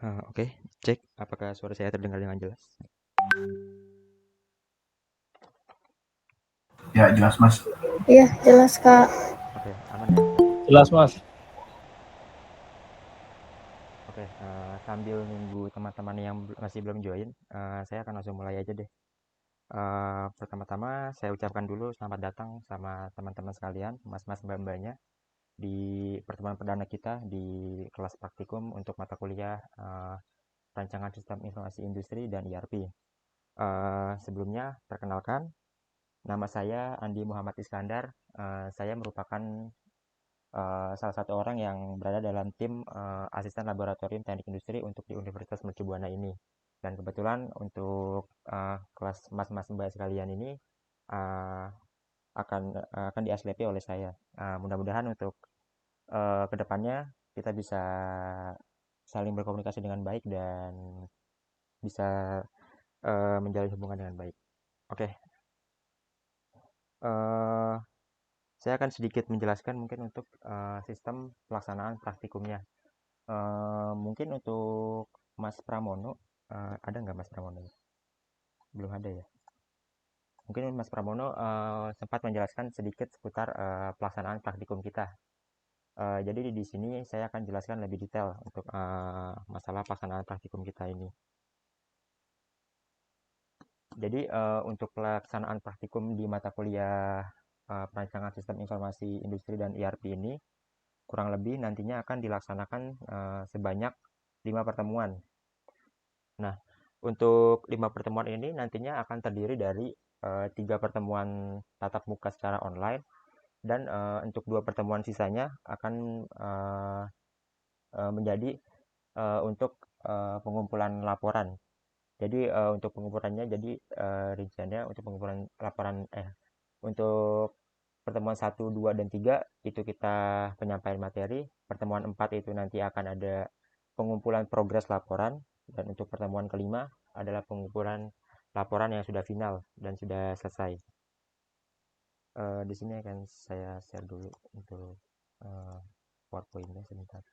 Oke, cek apakah suara saya terdengar dengan jelas? Ya, jelas Mas. Iya, jelas Kak. Oke, aman ya? Jelas Mas. Oke, sambil nunggu teman-teman yang masih belum join, saya akan langsung mulai aja deh. Pertama-tama saya ucapkan dulu selamat datang sama teman-teman sekalian, mas-mas mbak-mbaknya di pertemuan perdana kita di kelas praktikum untuk mata kuliah Rancangan Sistem Informasi Industri dan ERP. Sebelumnya, perkenalkan, nama saya Andi Muhammad Iskandar. Saya merupakan salah satu orang yang berada dalam tim asisten laboratorium teknik industri untuk di Universitas Mercu Buana ini. Dan kebetulan untuk kelas mas-mas mbak sekalian ini uh, akan diaslepi oleh saya. Mudah-mudahan untuk kedepannya kita bisa saling berkomunikasi dengan baik dan bisa menjalin hubungan dengan baik. Oke, uh, saya akan sedikit menjelaskan mungkin untuk sistem pelaksanaan praktikumnya. Mungkin untuk Mas Pramono, ada nggak Mas Pramono? Belum ada ya. Mungkin Mas Pramono sempat menjelaskan sedikit seputar pelaksanaan praktikum kita. Jadi di sini saya akan jelaskan lebih detail untuk masalah pelaksanaan praktikum kita ini. Jadi untuk pelaksanaan praktikum di mata kuliah perancangan sistem informasi industri dan ERP ini kurang lebih nantinya akan dilaksanakan sebanyak 5 pertemuan. Nah, untuk 5 pertemuan ini nantinya akan terdiri dari 3 pertemuan tatap muka secara online dan untuk 2 pertemuan sisanya akan menjadi untuk pengumpulan laporan. Jadi untuk pengumpulannya jadi rinciannya untuk pengumpulan laporan untuk pertemuan 1, 2, dan 3 itu kita penyampaian materi, pertemuan 4 itu nanti akan ada pengumpulan progres laporan, dan untuk pertemuan kelima adalah pengumpulan laporan yang sudah final dan sudah selesai. Di sini akan saya share dulu untuk uh, PowerPoint-nya sebentar.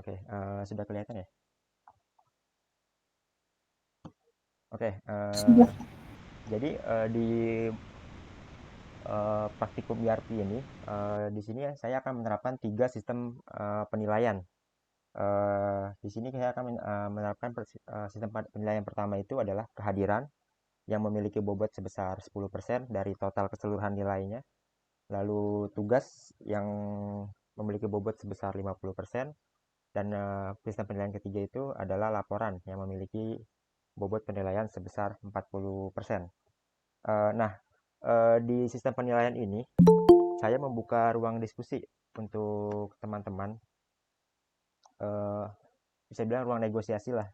Oke, sudah kelihatan ya? Oke, Sudah. jadi di praktikum ERP ini, di sini saya akan menerapkan 3 sistem penilaian. Di sini saya akan menerapkan sistem penilaian pertama itu adalah kehadiran yang memiliki bobot sebesar 10% dari total keseluruhan nilainya. Lalu tugas yang memiliki bobot sebesar 50%, dan sistem penilaian ketiga itu adalah laporan yang memiliki bobot penilaian sebesar 40%. Nah, di sistem penilaian ini saya membuka ruang diskusi untuk teman-teman, eh, bisa bilang ruang negosiasi lah.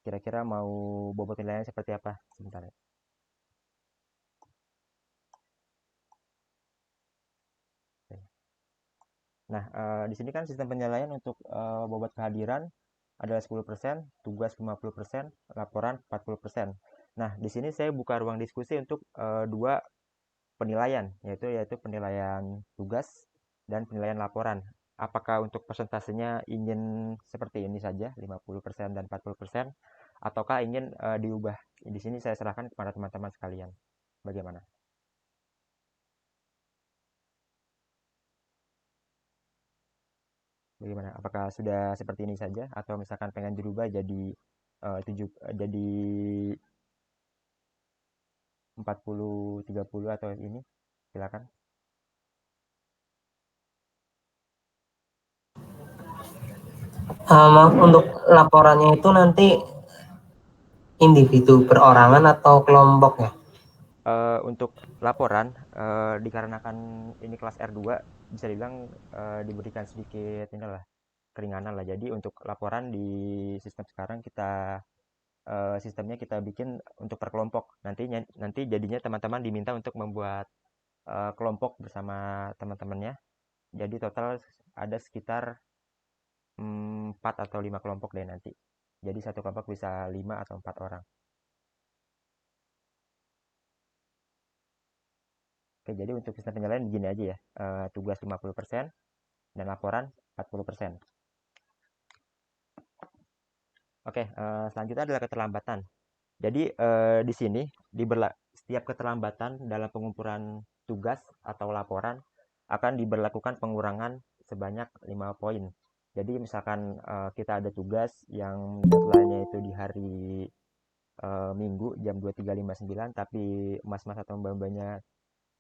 Kira-kira mau bobot penilaian seperti apa? Sebentar ya. Nah, di sini kan sistem penilaian untuk bobot kehadiran adalah 10%, tugas 50%, laporan 40%. Nah, di sini saya buka ruang diskusi untuk dua penilaian, yaitu penilaian tugas dan penilaian laporan. Apakah untuk persentasenya ingin seperti ini saja, 50% dan 40%, ataukah ingin diubah? Di sini saya serahkan kepada teman-teman sekalian. Bagaimana? Bagaimana? Apakah sudah seperti ini saja atau misalkan pengen dirubah jadi 40-30 atau ini? Silakan. Untuk laporannya itu nanti individu perorangan atau kelompok ya? Untuk laporan, dikarenakan ini kelas R2, bisa dibilang diberikan sedikit inilah keringanan lah. Jadi untuk laporan di sistem sekarang sistemnya kita bikin untuk per kelompok. Nanti jadinya teman-teman diminta untuk membuat kelompok bersama teman-temannya. Jadi total ada sekitar 4 atau 5 kelompok deh nanti. Jadi satu kelompok bisa 5 atau 4 orang. Oke, jadi untuk sistem penilaian begini aja ya. Tugas 50% dan laporan 40%. Oke, selanjutnya adalah keterlambatan. Jadi di sini setiap keterlambatan dalam pengumpulan tugas atau laporan akan diberlakukan pengurangan sebanyak 5 poin. Jadi misalkan kita ada tugas yang deadline-nya itu di hari Minggu jam 23.59, tapi mas-mas atau mbak-mbaknya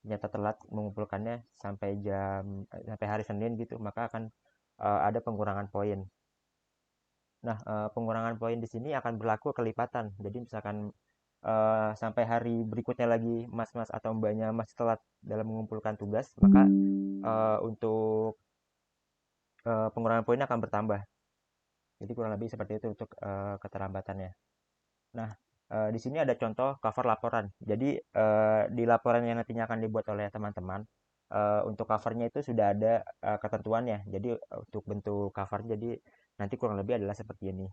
nyata telat mengumpulkannya sampai hari Senin gitu, maka akan ada pengurangan poin. Nah, pengurangan poin di sini akan berlaku kelipatan. Jadi misalkan sampai hari berikutnya lagi mas-mas atau mbaknya masih telat dalam mengumpulkan tugas, maka untuk pengurangan poinnya akan bertambah. Jadi kurang lebih seperti itu untuk keterlambatannya. Nah, di sini ada contoh cover laporan. Jadi di laporan yang nantinya akan dibuat oleh teman-teman, untuk covernya itu sudah ada ketentuannya. Jadi untuk bentuk cover, jadi nanti kurang lebih adalah seperti ini.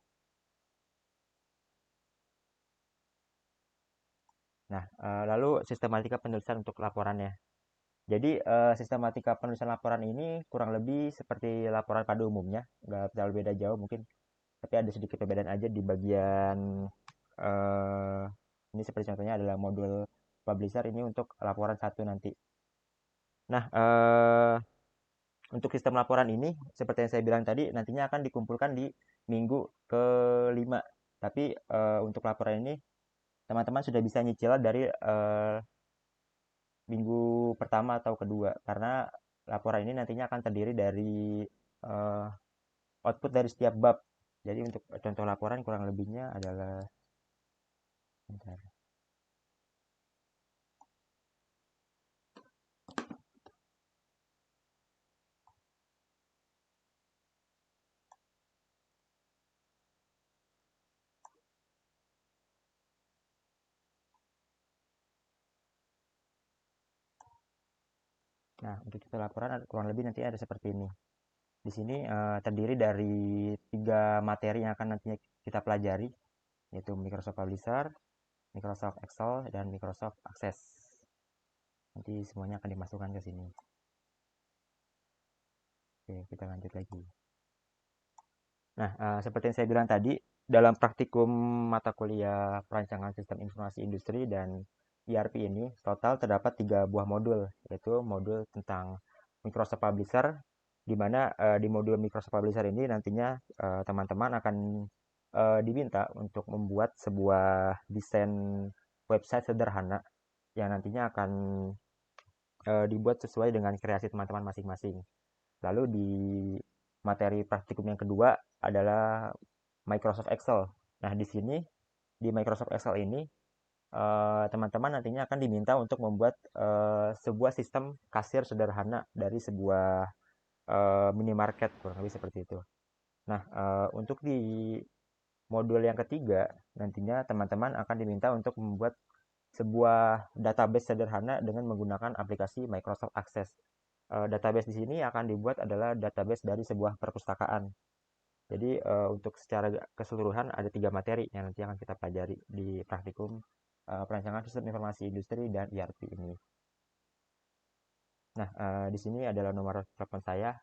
Nah, lalu sistematika penulisan untuk laporannya. Jadi sistematika penulisan laporan ini kurang lebih seperti laporan pada umumnya, nggak terlalu beda jauh mungkin, tapi ada sedikit perbedaan aja di bagian eh, ini seperti contohnya adalah modul publisher ini untuk laporan satu nanti. Nah, untuk sistem laporan ini seperti yang saya bilang tadi nantinya akan dikumpulkan di minggu kelima. Tapi untuk laporan ini teman-teman sudah bisa nyicil dari minggu pertama atau kedua karena laporan ini nantinya akan terdiri dari uh, output dari setiap bab. Jadi untuk contoh laporan kurang lebihnya adalah bentar. Nah, untuk contoh laporan kurang lebih nanti ada seperti ini. Di sini terdiri dari 3 materi yang akan nantinya kita pelajari, yaitu Microsoft Publisher, Microsoft Excel, dan Microsoft Access. Nanti semuanya akan dimasukkan ke sini. Oke, kita lanjut lagi. Nah, seperti yang saya bilang tadi, dalam praktikum mata kuliah perancangan sistem informasi industri dan ERP ini, total terdapat 3 buah modul, yaitu modul tentang Microsoft Publisher, di mana di modul Microsoft Publisher ini nantinya teman-teman akan diminta untuk membuat sebuah desain website sederhana yang nantinya akan dibuat sesuai dengan kreasi teman-teman masing-masing. Lalu di materi praktikum yang kedua adalah Microsoft Excel. Nah, di sini di Microsoft Excel ini teman-teman nantinya akan diminta untuk membuat sebuah sistem kasir sederhana dari sebuah minimarket, kurang lebih seperti itu. Nah, untuk di modul yang ketiga nantinya teman-teman akan diminta untuk membuat sebuah database sederhana dengan menggunakan aplikasi Microsoft Access. Database di sini akan dibuat adalah database dari sebuah perpustakaan. Jadi untuk secara keseluruhan ada 3 materi yang nanti akan kita pelajari di praktikum perancangan sistem informasi industri dan ERP ini. Nah, di sini adalah nomor telepon saya.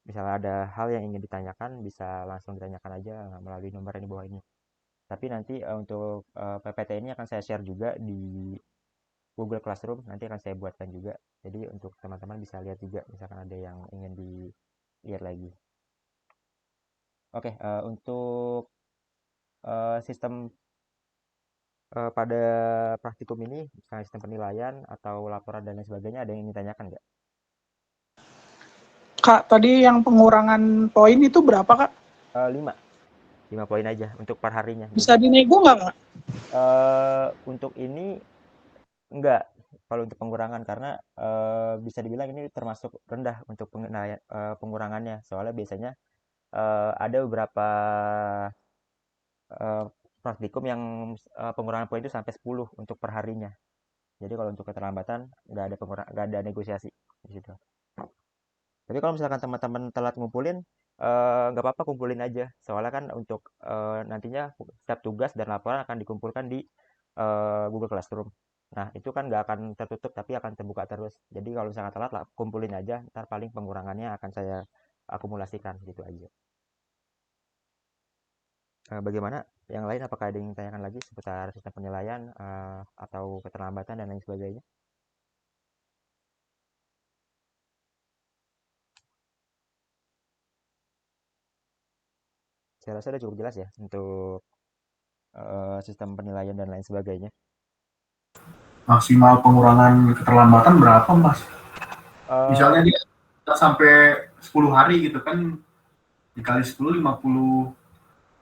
Misalnya ada hal yang ingin ditanyakan, bisa langsung ditanyakan aja melalui nomor yang di bawah ini. Tapi nanti untuk PPT ini akan saya share juga di Google Classroom, nanti akan saya buatkan juga. Jadi untuk teman-teman bisa lihat juga, misalkan ada yang ingin dilihat lagi. Oke, untuk sistem pada praktikum ini, misalnya sistem penilaian atau laporan dan lain sebagainya, ada yang ingin ditanyakan nggak? Kak, tadi yang pengurangan poin itu berapa, Kak? 5 poin aja untuk per harinya. Bisa dinego nggak, Kak? Untuk ini enggak, kalau untuk pengurangan karena bisa dibilang ini termasuk rendah untuk pengurangannya. Soalnya biasanya ada beberapa eh, praktikum yang pengurangan poin itu sampai 10 untuk per harinya. Jadi kalau untuk keterlambatan nggak ada negosiasi di situ. Tapi kalau misalkan teman-teman telat ngumpulin, nggak apa-apa kumpulin aja. Soalnya kan untuk nantinya setiap tugas dan laporan akan dikumpulkan di Google Classroom. Nah, itu kan nggak akan tertutup tapi akan terbuka terus. Jadi kalau misalnya telat lah, kumpulin aja, ntar paling pengurangannya akan saya akumulasikan gitu aja. Bagaimana yang lain, apakah ada yang ditanyakan lagi seputar sistem penilaian atau keterlambatan dan lain sebagainya? Saya rasa sudah cukup jelas ya untuk sistem penilaian dan lain sebagainya. Maksimal pengurangan keterlambatan berapa, Mas? Misalnya dia sampai 10 hari gitu kan, dikali 10, 50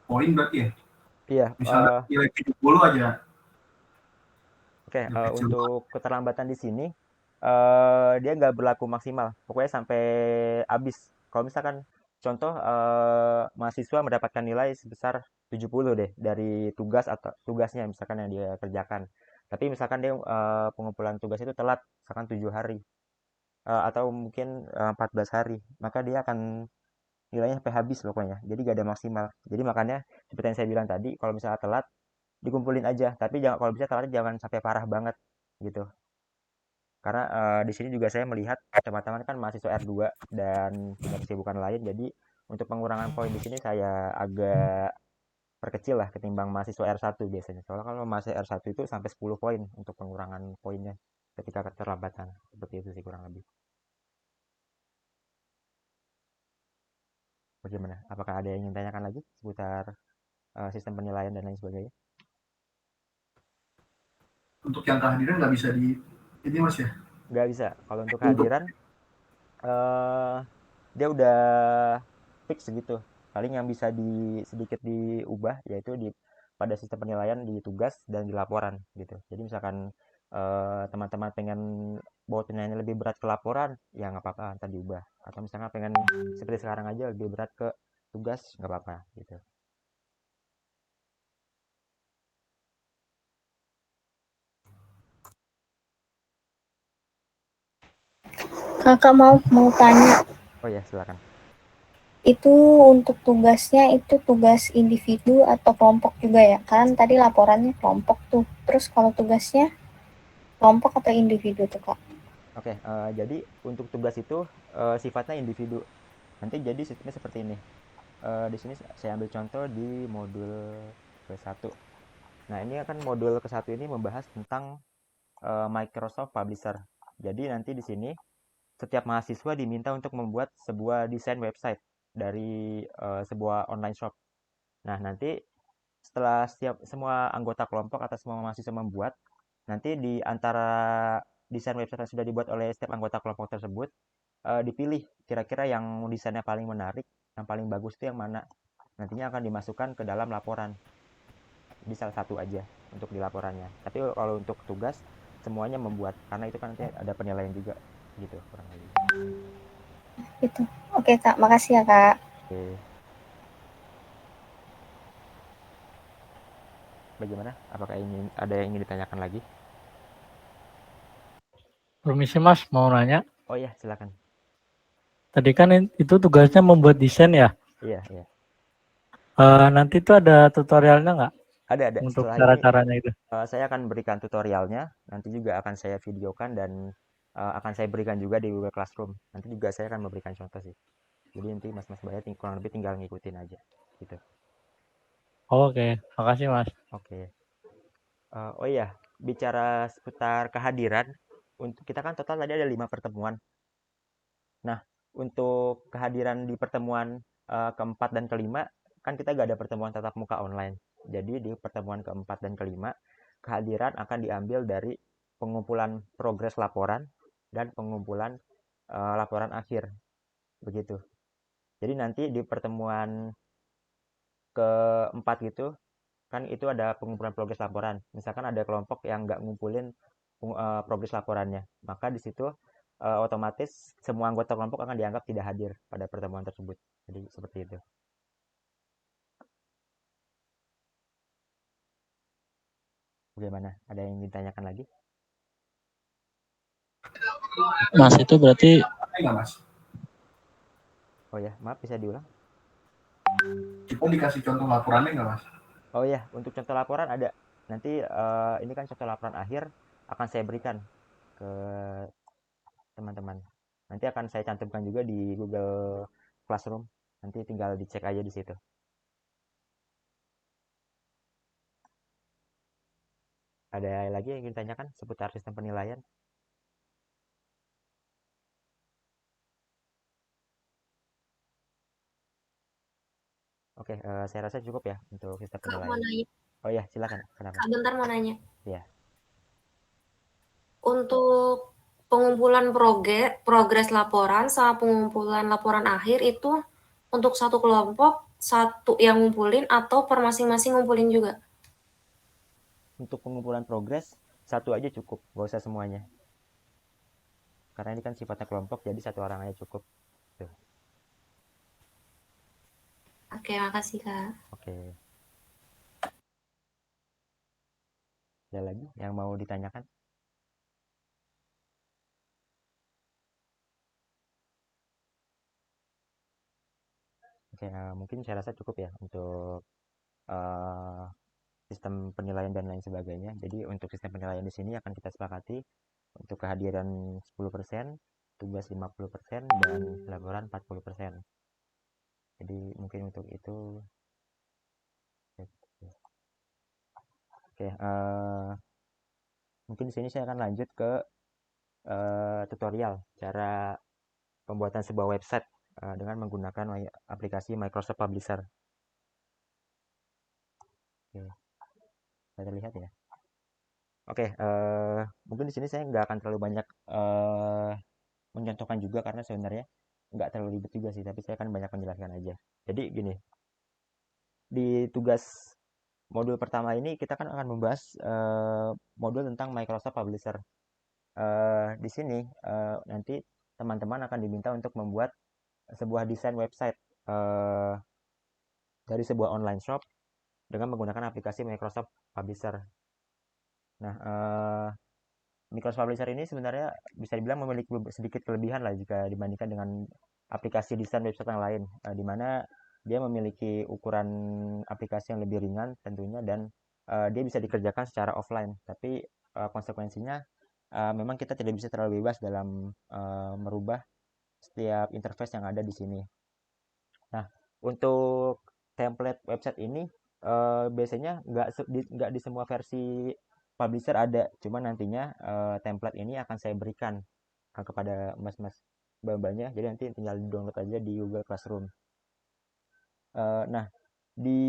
poin berarti ya? Iya. Misalnya nilai 70 aja. Oke, Kecil. untuk keterlambatan di sini dia nggak berlaku maksimal, pokoknya sampai habis. Kalau misalkan contoh mahasiswa mendapatkan nilai sebesar 70 deh dari tugas atau tugasnya misalkan yang dia kerjakan. Tapi misalkan dia pengumpulan tugas itu telat, misalkan 7 hari atau mungkin 14 hari, maka dia akan nilainya sampai habis pokoknya. Jadi gak ada maksimal. Jadi makanya seperti yang saya bilang tadi, kalau misalnya telat dikumpulin aja, tapi jangan, kalau bisa telatnya jangan sampai parah banget gitu. Karena di sini juga saya melihat teman-teman kan mahasiswa R2 dan punya kesibukan lain, jadi untuk pengurangan poin di sini saya agak perkecil lah ketimbang mahasiswa R1 biasanya. Soalnya kalau mahasiswa R1 itu sampai 10 poin untuk pengurangan poinnya ketika keterlambatan. Seperti itu sih kurang lebih. Bagaimana? Apakah ada yang ingin tanyakan lagi seputar sistem penilaian dan lain sebagainya? Untuk yang kehadiran nggak bisa di ini, Mas ya? Nggak bisa. Kalau untuk kehadiran dia udah fix gitu. Paling yang bisa sedikit diubah yaitu pada sistem penilaian di tugas dan di laporan gitu. Jadi misalkan teman-teman pengen bawa penilaiannya lebih berat ke laporan, ya nggak apa-apa, ntar diubah. Atau misalkan pengen seperti sekarang aja lebih berat ke tugas, nggak apa-apa gitu. Kakak mau tanya, Oh ya, silakan. itu untuk tugasnya itu tugas individu atau kelompok juga ya? Kan tadi laporannya kelompok tuh. Terus kalau tugasnya kelompok atau individu tuh, Kak? Oke, jadi untuk tugas itu sifatnya individu. Nanti jadi sistemnya seperti ini. Di sini saya ambil contoh di modul ke-1. Nah, ini akan modul ke-1 ini membahas tentang Microsoft Publisher. Jadi nanti di sini setiap mahasiswa diminta untuk membuat sebuah desain website dari sebuah online shop. Nah, nanti setelah semua anggota kelompok atau semua mahasiswa membuat, nanti di antara desain website yang sudah dibuat oleh setiap anggota kelompok tersebut dipilih kira-kira yang desainnya paling menarik, yang paling bagus itu yang mana. Nantinya akan dimasukkan ke dalam laporan. Jadi salah satu aja untuk di laporannya. Tapi kalau untuk tugas semuanya membuat, karena itu kan nanti ada penilaian juga gitu kurang lebih. Gitu. Oke, Kak. Makasih ya, Kak. Oke. Bagaimana? Apakah ada yang ingin ditanyakan lagi? Permisi Mas, mau nanya. Oh ya, silakan. Tadi kan itu tugasnya membuat desain ya. Iya, iya. Nanti tuh ada tutorialnya nggak Ada. untuk Setelah ini cara-caranya itu? saya akan berikan tutorialnya. Nanti juga akan saya videokan dan akan saya berikan juga di Google Classroom. Nanti juga saya akan memberikan contoh sih. Jadi nanti mas-mas bayar kurang lebih tinggal ngikutin aja gitu. Oke, makasih Mas. Oke. Oh iya, bicara seputar kehadiran, untuk kita kan total tadi ada 5 pertemuan. Nah, untuk kehadiran di pertemuan keempat dan kelima, kan kita gak ada pertemuan tatap muka online. Jadi di pertemuan keempat dan kelima, kehadiran akan diambil dari pengumpulan progres laporan dan pengumpulan laporan akhir, begitu. Jadi nanti di pertemuan keempat gitu, kan itu ada pengumpulan progres laporan. Misalkan ada kelompok yang nggak ngumpulin progres laporannya, maka di situ otomatis semua anggota kelompok akan dianggap tidak hadir pada pertemuan tersebut. Jadi seperti itu. Bagaimana? Ada yang ingin ditanyakan lagi? Mas itu berarti Enggak, Mas? Oh ya, maaf bisa diulang? kita dikasih contoh laporannya nggak, Mas? Oh iya, untuk contoh laporan ada. Nanti ini kan contoh laporan akhir akan saya berikan ke teman-teman. Nanti akan saya cantumkan juga di Google Classroom. Nanti tinggal dicek aja di situ. Ada lagi yang ingin ditanyakan seputar sistem penilaian? Oke, saya rasa cukup ya untuk sistem Kak, mau penilaian. nanya. Oh iya, silakan. Kenapa? Kak, bentar mau nanya. Iya. Untuk pengumpulan progres laporan sama pengumpulan laporan akhir itu untuk satu kelompok, satu yang ngumpulin atau per masing-masing ngumpulin juga? Untuk pengumpulan progres, satu aja cukup, nggak usah semuanya. Karena ini kan sifatnya kelompok, jadi satu orang aja cukup. Tuh. Oke, makasih Kak. Oke. Ada lagi yang mau ditanyakan? Oke, mungkin saya rasa cukup ya untuk sistem penilaian dan lain sebagainya. Jadi untuk sistem penilaian di sini akan kita sepakati untuk kehadiran 10%, tugas 50%, dan laporan 40%. Jadi mungkin untuk itu. Oke, mungkin di sini saya akan lanjut ke tutorial cara pembuatan sebuah website dengan menggunakan aplikasi Microsoft Publisher. Oke, bisa terlihat ya. Oke, mungkin di sini saya nggak akan terlalu banyak mencontohkan juga karena sebenarnya nggak terlalu ribet juga sih, tapi saya akan banyak menjelaskan aja. Jadi gini, di tugas modul pertama ini kita kan akan membahas modul tentang Microsoft Publisher. Di sini nanti teman-teman akan diminta untuk membuat sebuah desain website dari sebuah online shop dengan menggunakan aplikasi Microsoft Publisher. Nah, Microsoft Publisher ini sebenarnya bisa dibilang memiliki sedikit kelebihan lah jika dibandingkan dengan aplikasi desain website yang lain, di mana dia memiliki ukuran aplikasi yang lebih ringan tentunya dan dia bisa dikerjakan secara offline. Tapi konsekuensinya memang kita tidak bisa terlalu bebas dalam merubah setiap interface yang ada di sini. Nah, untuk template website ini biasanya nggak di semua versi publisher ada, cuma nantinya template ini akan saya berikan kepada mas-mas mbak-mbaknya, jadi nanti tinggal download aja di Google Classroom. Nah, di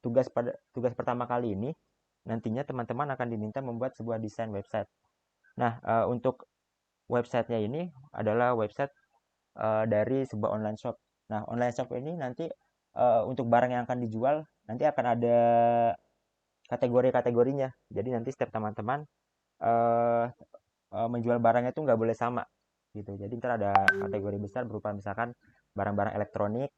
tugas pertama kali ini nantinya teman-teman akan diminta membuat sebuah desain website. Nah, untuk websitenya ini adalah website dari sebuah online shop. Nah, online shop ini nanti untuk barang yang akan dijual nanti akan ada kategori-kategorinya. Jadi nanti setiap teman-teman menjual barangnya itu nggak boleh sama gitu. Jadi ntar ada kategori besar berupa misalkan barang-barang elektronik,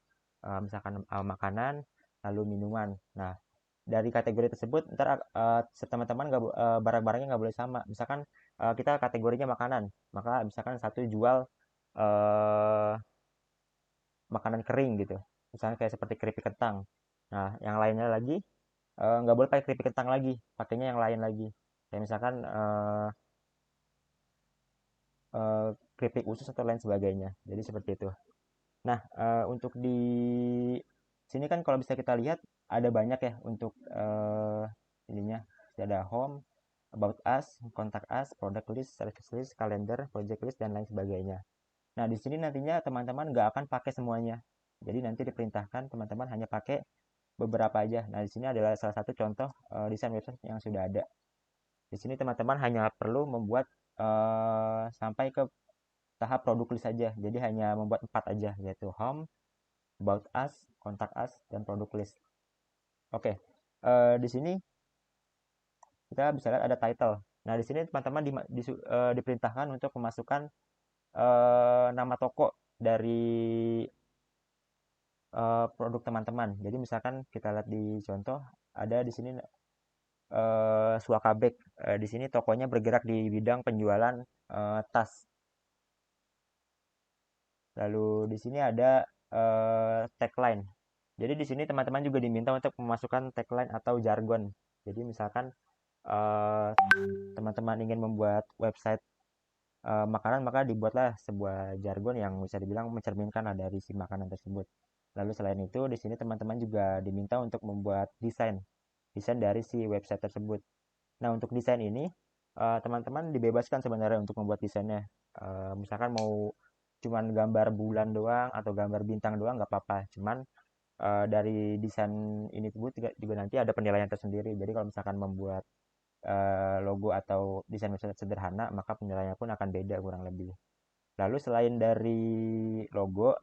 misalkan makanan, lalu minuman. Nah, dari kategori tersebut ntar teman-teman barang-barangnya nggak boleh sama. Misalkan kita kategorinya makanan, maka misalkan satu jual makanan kering gitu, misalnya kayak seperti keripik kentang. Nah, yang lainnya lagi nggak boleh pakai keripik kentang lagi, pakainya yang lain lagi, kayak misalkan keripik usus atau lain sebagainya. Jadi seperti itu. Nah, untuk di sini kan kalau bisa kita lihat ada banyak ya untuk ininya. Ada home, about us, contact us, product list, service list, calendar, project list, dan lain sebagainya. Nah, di sini nantinya teman-teman nggak akan pakai semuanya. Jadi nanti diperintahkan teman-teman hanya pakai beberapa aja. Nah, di sini adalah salah satu contoh desain website yang sudah ada. Di sini teman-teman hanya perlu membuat sampai ke tahap produk list saja. Jadi hanya membuat 4 aja, yaitu home, about us, contact us, dan produk list. Oke, di sini kita bisa lihat ada title. Nah, di sini teman-teman diperintahkan untuk memasukkan nama toko dari produk teman-teman. Jadi misalkan kita lihat di contoh ada di sini Swakabek. Di sini tokonya bergerak di bidang penjualan tas. Lalu di sini ada tagline. Jadi di sini teman-teman juga diminta untuk memasukkan tagline atau jargon. Jadi misalkan teman-teman ingin membuat website makanan, maka dibuatlah sebuah jargon yang bisa dibilang mencerminkan dari si makanan tersebut. Lalu selain itu di sini teman-teman juga diminta untuk membuat desain dari si website tersebut. Nah, untuk desain ini teman-teman dibebaskan sebenarnya untuk membuat desainnya. Misalkan mau cuman gambar bulan doang atau gambar bintang doang nggak apa-apa. Cuman dari desain ini juga nanti ada penilaian tersendiri. Jadi kalau misalkan membuat logo atau desain website sederhana, maka penilaiannya pun akan beda kurang lebih. Lalu selain dari logo,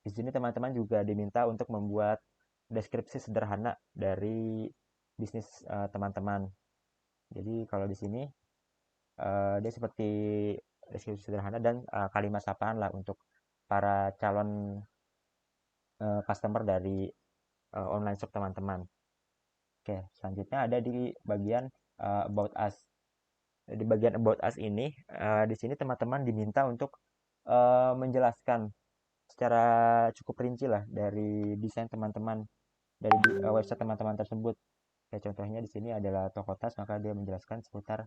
di sini teman-teman juga diminta untuk membuat deskripsi sederhana dari bisnis teman-teman. Jadi kalau di sini dia seperti deskripsi sederhana dan kalimat sapaan lah untuk para calon customer dari online shop teman-teman. Oke, selanjutnya ada di bagian about us. Di bagian about us ini, di sini teman-teman diminta untuk menjelaskan secara cukup rinci lah dari desain teman-teman, dari website teman-teman tersebut. Kayak contohnya di sini adalah toko tas, maka dia menjelaskan seputar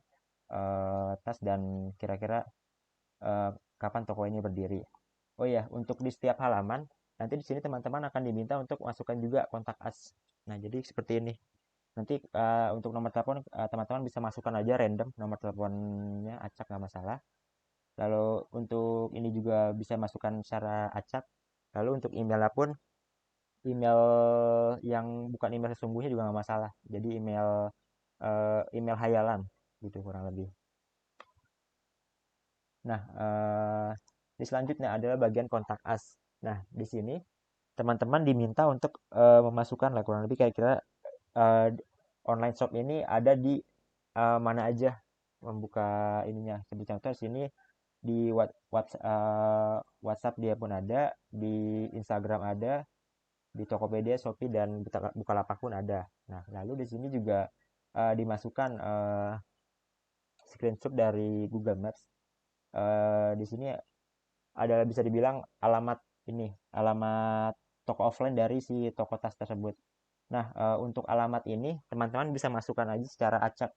tas dan kira-kira kapan toko ini berdiri. Oh iya, untuk di setiap halaman, nanti di sini teman-teman akan diminta untuk masukkan juga kontak us. Nah, jadi seperti ini. Nanti untuk nomor telepon teman-teman bisa masukkan aja random nomor teleponnya, acak nggak masalah. Lalu untuk ini juga bisa masukkan secara acak. Lalu untuk emailnya pun email yang bukan email sesungguhnya juga nggak masalah. Jadi email hayalan gitu kurang lebih. Nah, di selanjutnya adalah bagian kontak us. Nah, di sini teman-teman diminta untuk memasukkan lah kurang lebih kira-kira online shop ini ada di mana aja membuka ininya. Seperti contoh di sini di WhatsApp dia pun ada, di Instagram ada, di Tokopedia, Shopee dan Bukalapak pun ada. Nah, lalu di sini juga dimasukkan screenshot dari Google Maps. Di sini ada bisa dibilang alamat toko offline dari si toko tas tersebut. Nah, untuk alamat ini teman-teman bisa masukkan aja secara acak.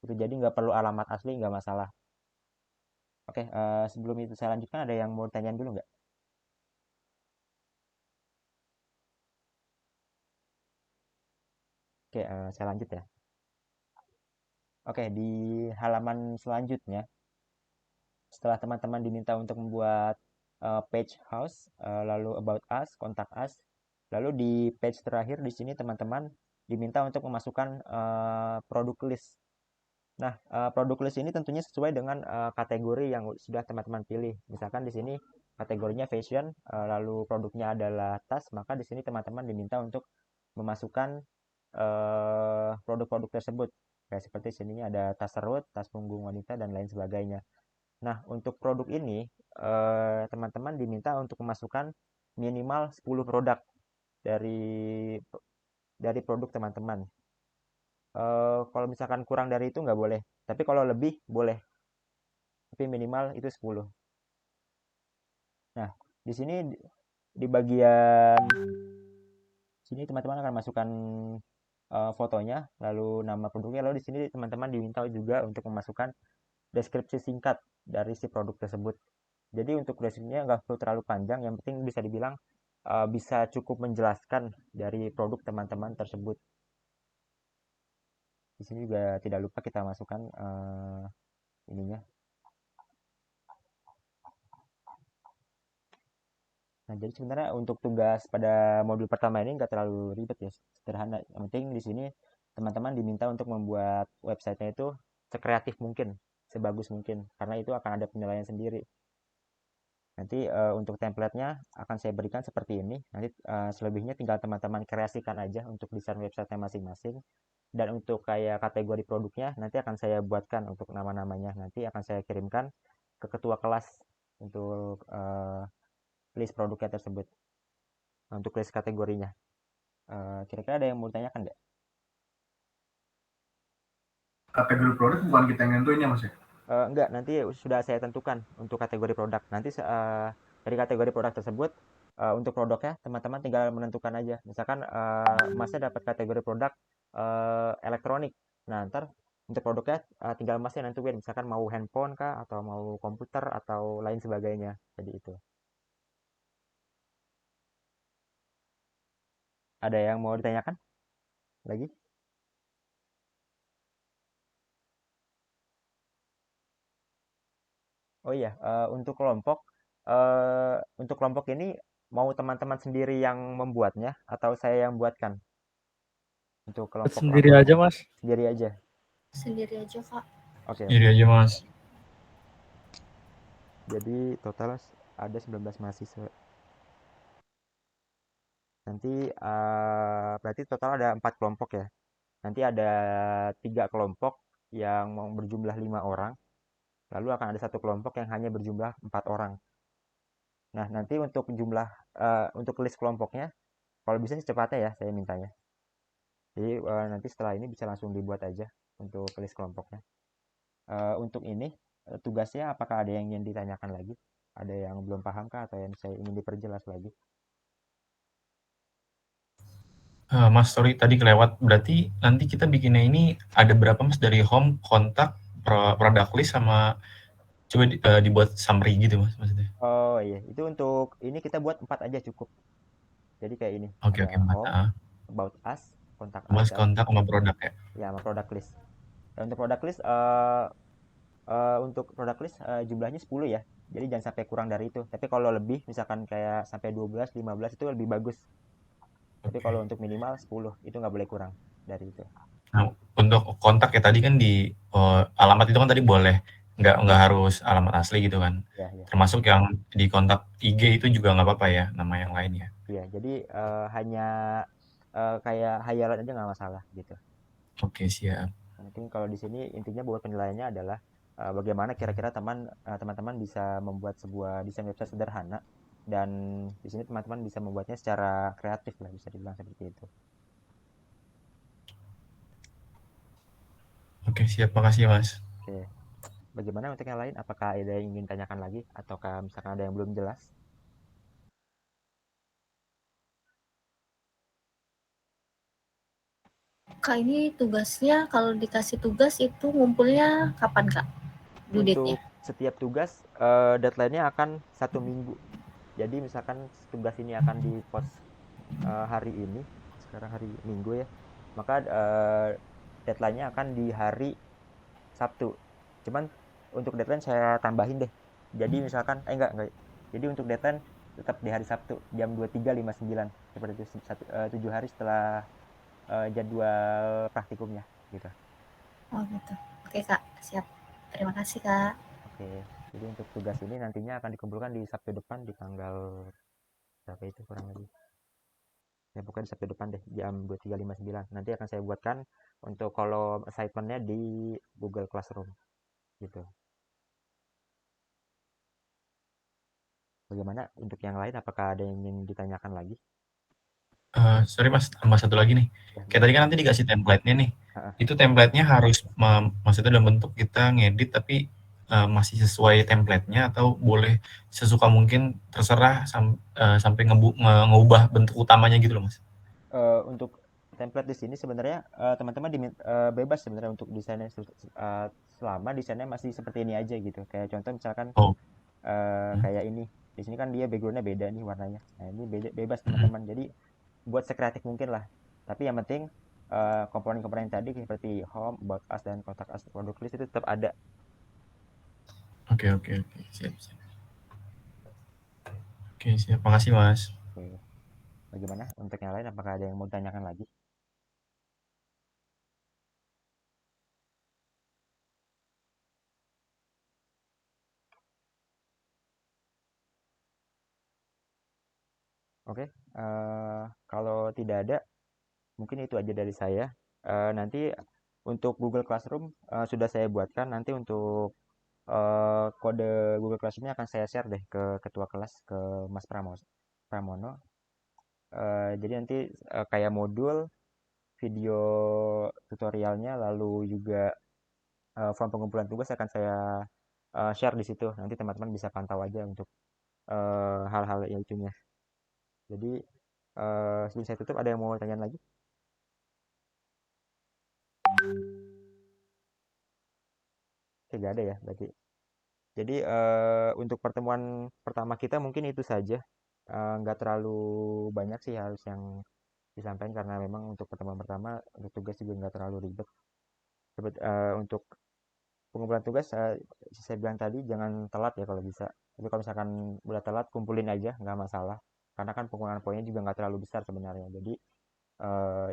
Itu jadi nggak perlu alamat asli, nggak masalah. Oke, sebelum itu saya lanjutkan, ada yang mau tanyain dulu nggak? Oke, saya lanjut ya. Oke, di halaman selanjutnya, setelah teman-teman diminta untuk membuat page house, lalu about us, kontak us, lalu di page terakhir di sini teman-teman diminta untuk memasukkan produk list. Nah, produk list ini tentunya sesuai dengan kategori yang sudah teman-teman pilih. Misalkan di sini kategorinya fashion, lalu produknya adalah tas, maka di sini teman-teman diminta untuk memasukkan produk-produk tersebut. Kayak seperti sini ada tas serut, tas punggung wanita, dan lain sebagainya. Nah, untuk produk ini, teman-teman diminta untuk memasukkan minimal 10 produk dari produk teman-teman. Kalau misalkan kurang dari itu nggak boleh, tapi kalau lebih boleh, tapi minimal itu 10. Nah, di sini di bagian sini teman-teman akan masukkan fotonya, lalu nama produknya, lalu di sini teman-teman diminta juga untuk memasukkan deskripsi singkat dari si produk tersebut. Jadi untuk deskripsinya nggak perlu terlalu panjang, yang penting bisa dibilang bisa cukup menjelaskan dari produk teman-teman tersebut. Di sini juga tidak lupa kita masukkan ininya. Nah, jadi sebenarnya untuk tugas pada modul pertama ini nggak terlalu ribet ya, sederhana. Yang penting di sini teman-teman diminta untuk membuat websitenya itu sekreatif mungkin, sebagus mungkin, karena itu akan ada penilaian sendiri. Nanti untuk template-nya akan saya berikan seperti ini. Nanti selebihnya tinggal teman-teman kreasikan aja untuk desain website-nya masing-masing. Dan untuk kayak kategori produknya nanti akan saya buatkan untuk nama-namanya. Nanti akan saya kirimkan ke ketua kelas untuk list produknya tersebut. Untuk list kategorinya. Kira-kira ada yang mau ditanyakan nggak? Kategori produk bukan kita yang nentuin ya Mas ya? Enggak, nanti sudah saya tentukan untuk kategori produk. Nanti dari kategori produk tersebut Untuk produknya teman-teman tinggal menentukan aja. Misalkan Masnya dapat kategori produk elektronik. Nah, ntar untuk produknya tinggal Masnya nentuin. Misalkan mau handphone kah, atau mau komputer, atau lain sebagainya. Jadi itu. Ada yang mau ditanyakan lagi? Oh iya, untuk kelompok ini mau teman-teman sendiri yang membuatnya atau saya yang buatkan untuk kelompok Sendiri aja laporannya? mas. Sendiri aja. Sendiri aja, Kak. Oke, Sendiri oke. aja mas. Jadi total ada 19 mahasiswa. Nanti berarti total ada 4 kelompok ya. Nanti ada 3 kelompok yang mau berjumlah 5 orang. Lalu akan ada satu kelompok yang hanya berjumlah 4 orang. Nah, nanti untuk list kelompoknya, kalau bisa secepatnya ya saya mintanya. Jadi nanti setelah ini bisa langsung dibuat aja untuk list kelompoknya. Untuk ini tugasnya apakah ada yang ingin ditanyakan lagi? Ada yang belum paham kah, atau yang saya ingin diperjelas lagi? Mas, sorry tadi kelewat. Berarti nanti kita bikinnya ini ada berapa mas dari home, kontak, product list sama coba dibuat summary gitu mas maksudnya. Oh iya, itu untuk ini kita buat 4 aja cukup. Jadi kayak ini, Oke ada oke mas. home, about us, kontak us, Mas dan kontak sama produk ya. ya sama product list. Dan untuk product list jumlahnya 10 ya. Jadi jangan sampai kurang dari itu. Tapi kalau lebih, misalkan kayak sampai 12, 15 itu lebih bagus. Tapi Oke. kalau untuk minimal 10 itu nggak boleh kurang dari itu. Nah, untuk kontak ya tadi kan di alamat itu kan tadi boleh, nggak harus alamat asli gitu kan. Ya, ya. Termasuk yang di kontak IG itu juga nggak apa-apa ya, nama yang lain ya. Iya, jadi hanya kayak hayalan aja nggak masalah gitu. Oke siap. Mungkin kalau di sini intinya buat penilaiannya adalah bagaimana kira-kira teman-teman bisa membuat sebuah desain website sederhana, dan di sini teman-teman bisa membuatnya secara kreatif lah, bisa dibilang seperti itu. Oke siap, makasih mas. Oke, bagaimana untuk yang lain? Apakah ada yang ingin tanyakan lagi, ataukah misalkan ada yang belum jelas? Kak, ini tugasnya kalau dikasih tugas itu ngumpulnya kapan, Kak? Due date-nya? Untuk setiap tugas deadline-nya akan 1 minggu. Jadi misalkan tugas ini akan di post hari ini, sekarang hari Minggu ya, maka deadline-nya akan di hari Sabtu. Cuman untuk deadline saya tambahin deh. Jadi misalkan enggak. Jadi untuk deadline tetap di hari Sabtu jam 23.59 seperti itu, 7 hari setelah jadwal praktikumnya gitu. Oh gitu. Oke Kak, siap. Terima kasih Kak. Oke, jadi untuk tugas ini nantinya akan dikumpulkan di Sabtu depan di tanggal berapa itu kurang lebih. Ya pokoknya di Sabtu depan deh jam 23.59. Nanti akan saya buatkan untuk kolom assignment-nya di Google Classroom gitu. Bagaimana untuk yang lain, apakah ada yang ingin ditanyakan lagi? Sorry mas, tambah satu lagi nih. Ya, Kayak tadi kan nanti dikasih template-nya nih. uh, Itu template-nya harus maksudnya dalam bentuk kita ngedit tapi masih sesuai template-nya atau boleh sesuka mungkin terserah sampai ngubah bentuk utamanya gitu loh mas. untuk template di sini sebenarnya teman-teman bebas sebenarnya untuk desainnya, selama desainnya masih seperti ini aja gitu. Kayak contoh misalkan Oh. Kayak ini di sini kan dia backgroundnya beda nih warnanya. Nah ini bebas teman-teman, jadi buat sekreatif mungkin lah. Tapi yang penting komponen-komponen tadi seperti home, about us, dan kontak us, product list itu tetap ada. Oke, siap. Oke, siap. Makasih, Mas. Oke. Bagaimana untuk yang lain, apakah ada yang mau tanyakan lagi? Oke, kalau tidak ada, mungkin itu aja dari saya. Nanti untuk Google Classroom sudah saya buatkan. Nanti untuk kode Google Classroom-nya akan saya share deh ke ketua kelas, ke Mas Pramono. Jadi nanti kayak modul, video tutorialnya, lalu juga form pengumpulan tugas akan saya share di situ. Nanti teman-teman bisa pantau aja untuk hal-hal yang itunya. Jadi sebelum saya tutup, ada yang mau tanya lagi? Oke, nggak ada ya berarti. Jadi untuk pertemuan pertama kita mungkin itu saja. Nggak terlalu banyak sih harus yang disampaikan, karena memang untuk pertemuan pertama untuk tugas juga nggak terlalu ribet. Untuk pengumpulan tugas, saya bilang tadi jangan telat ya kalau bisa. Tapi kalau misalkan udah telat, kumpulin aja, nggak masalah. Karena kan pengumpulan poinnya juga nggak terlalu besar sebenarnya. Jadi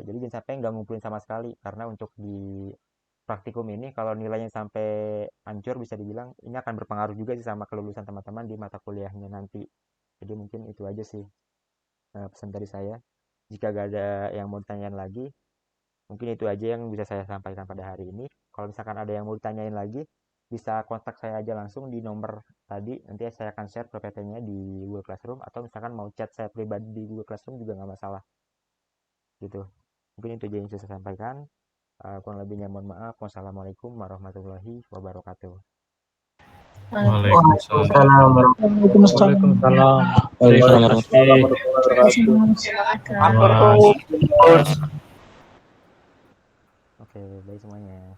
jangan sampai nggak ngumpulin sama sekali. Karena untuk di praktikum ini, kalau nilainya sampai hancur, bisa dibilang ini akan berpengaruh juga sih sama kelulusan teman-teman di mata kuliahnya nanti. Jadi mungkin itu aja sih pesan dari saya. Jika gak ada yang mau ditanyain lagi, mungkin itu aja yang bisa saya sampaikan pada hari ini. Kalau misalkan ada yang mau ditanyain lagi, bisa kontak saya aja langsung di nomor tadi. Nanti saya akan share PPT-nya di Google Classroom, atau misalkan mau chat saya pribadi di Google Classroom juga nggak masalah. Gitu. Mungkin itu aja yang bisa saya sampaikan. Kurang lebihnya mohon maaf. Wassalamualaikum warahmatullahi wabarakatuh. Waalaikumsalam. Waalaikumsalam. Terima kasih. Oke, baik semuanya.